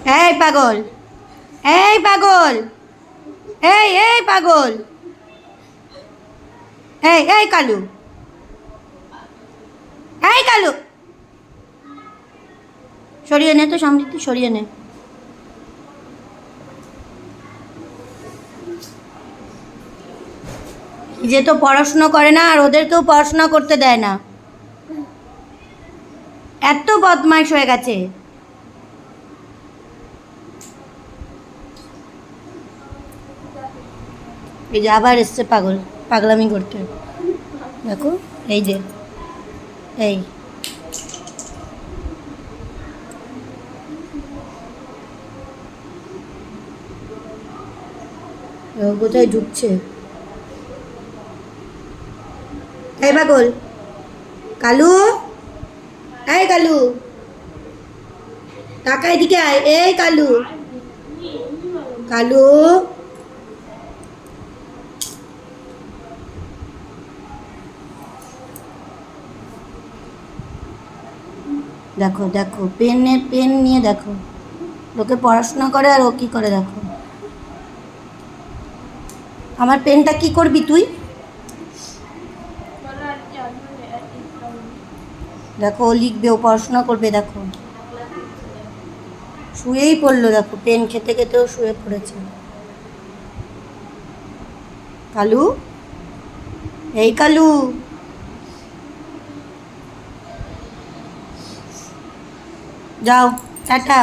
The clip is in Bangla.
এই পাগল, এই পাগল, এই পাগল, এই কালু, এই কালু, সরিয়ে নে তো সমৃদ্ধি, সরিয়ে নে। যে তো পড়াশোনা করে না, আর ওদেরকেও পড়াশোনা করতে দেয় না, এত বদমাইশ হয়ে গেছে। এই যে আবার এসছে পাগল, পাগলামি করতে। দেখো এই যে, এই কোথায় ঢুকছে? এই পাগল, কালু, এই কালু, টাকা এদিকে আয়, এই কালু, কালু, দেখো দেখো পেন নিয়ে দেখো, লোকে পড়াশোনা করে আর ও কি করে দেখো। আমার পেনটা কি করবি তুই? দেখো ও লিখবে, ও পড়াশোনা করবে, দেখো শুয়েই পড়লো, দেখো পেন খেতে খেতেও শুয়ে পড়েছে। কালু, এই কালু, যাও টাটা।